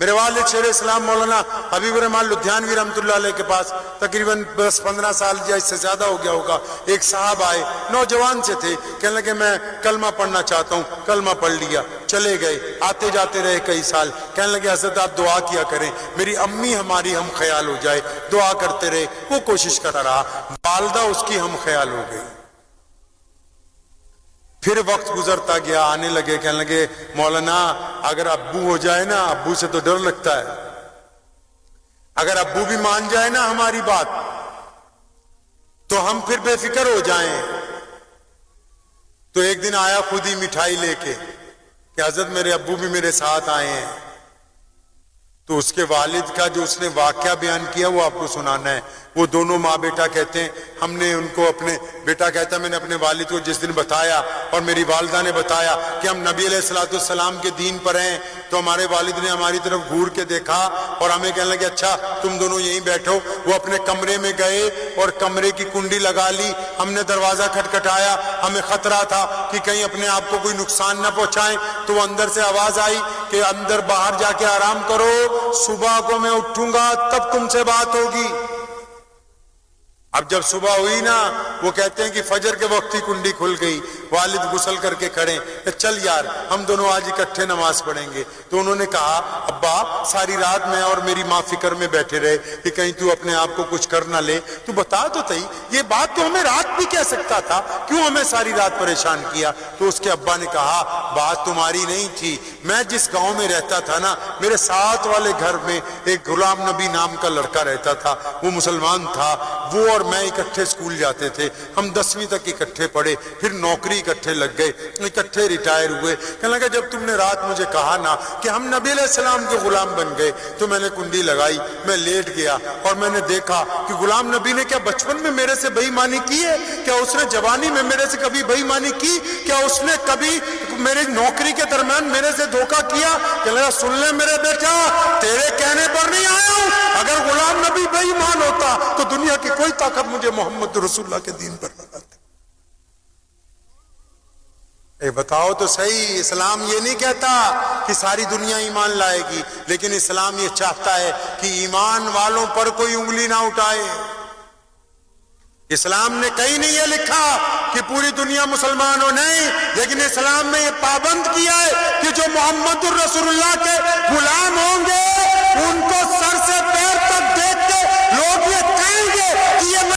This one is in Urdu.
میرے والد شیخ اسلام مولانا حبیب الرحمان لدھیانوی رحمۃ اللہ علیہ کے پاس تقریباً 10-15 سال یا اس سے زیادہ ہو گیا ہوگا، ایک صاحب آئے، نوجوان سے تھے، کہنے لگے میں کلمہ پڑھنا چاہتا ہوں، کلمہ پڑھ لیا، چلے گئے، آتے جاتے رہے کئی سال، کہنے لگے حضرت آپ دعا کیا کریں، میری امی ہماری ہم خیال ہو جائے، دعا کرتے رہے، وہ کوشش کرتا رہا، والدہ اس کی ہم خیال ہو گئی۔ پھر وقت گزرتا گیا، آنے لگے، کہنے لگے مولانا اگر ابو ہو جائے نا، ابو سے تو ڈر لگتا ہے، اگر ابو بھی مان جائے نا ہماری بات تو ہم پھر بے فکر ہو جائیں۔ تو ایک دن آیا خود ہی مٹھائی لے کے کہ حضرت میرے ابو بھی میرے ساتھ آئے ہیں۔ تو اس کے والد کا جو اس نے واقعہ بیان کیا وہ آپ کو سنانا ہے۔ وہ دونوں ماں بیٹا کہتے ہیں ہم نے ان کو اپنے بیٹا کہتا ہے میں نے اپنے والد کو جس دن بتایا اور میری والدہ نے بتایا کہ ہم نبی علیہ الصلوۃ والسلام کے دین پر ہیں، تو ہمارے والد نے ہماری طرف گھور کے دیکھا اور ہمیں کہنے لگے اچھا تم دونوں یہیں بیٹھو۔ وہ اپنے کمرے میں گئے اور کمرے کی کنڈی لگا لی، ہم نے دروازہ کھٹکھٹایا، ہمیں خطرہ تھا کہ کہیں اپنے آپ کو کوئی نقصان نہ پہنچائیں، تو وہ اندر سے آواز آئی کہ اندر باہر جا کے آرام کرو، صبح کو میں اٹھوں گا تب تم سے بات ہوگی۔ اب جب صبح ہوئی نا، وہ کہتے ہیں کہ فجر کے وقت ہی کنڈی کھل گئی، والد غسل کر کے کھڑے، چل یار ہم دونوں آج اکٹھے نماز پڑھیں گے۔ تو انہوں نے کہا ابا ساری رات میں اور میری ماں فکر میں بیٹھے رہے کہ کہیں تو اپنے آپ کو کچھ کر نہ لے، تو بتا تو صحیح یہ بات تو ہمیں رات بھی کہہ سکتا تھا، کیوں ہمیں ساری رات پریشان کیا؟ تو اس کے ابا نے کہا بات تمہاری نہیں تھی، میں جس گاؤں میں رہتا تھا نا، میرے ساتھ والے گھر میں ایک غلام نبی نام کا لڑکا رہتا تھا، وہ مسلمان تھا، وہ اور میں اکٹھے اسکول جاتے تھے، ہم 10ویں تک اکٹھے پڑھے، پھر نوکری اکٹھے لگ گئے، اکٹھے ریٹائر ہوئے۔ کہنے لگا جب تم نے رات مجھے کہا نا کہ ہم نبی علیہ السلام کے غلام بن گئے، تو میں نے کنڈی لگائی، میں لیٹ گیا اور میں نے دیکھا کہ غلام نبی نے کیا بچپن میں میرے سے بے ایمانی کی ہے؟ کیا اس نے جوانی میں میرے سے کبھی بے ایمانی کی؟ کیا اس نے کبھی میری نوکری کے درمیان میرے سے دھوکہ کیا؟ کہنے لگا سن لے میرے بیٹا، تیرے کہنے پر نہیں آیا ہوں، اگر غلام نبی بے ایمان ہوتا تو دنیا کی کوئی طاقت مجھے محمد رسول اللہ کے دین پر نہ لاتی۔ بتاؤ تو صحیح، اسلام یہ نہیں کہتا کہ ساری دنیا ایمان لائے گی، لیکن اسلام یہ چاہتا ہے کہ ایمان والوں پر کوئی انگلی نہ اٹھائے۔ اسلام نے کہیں نہیں یہ لکھا کہ پوری دنیا مسلمان ہو، نہیں، لیکن اسلام نے یہ پابند کیا ہے کہ جو محمد الرسول اللہ کے غلام ہوں گے ان کو سر سے پیر تک دیکھ کے لوگ یہ کہیں گے کہ یہ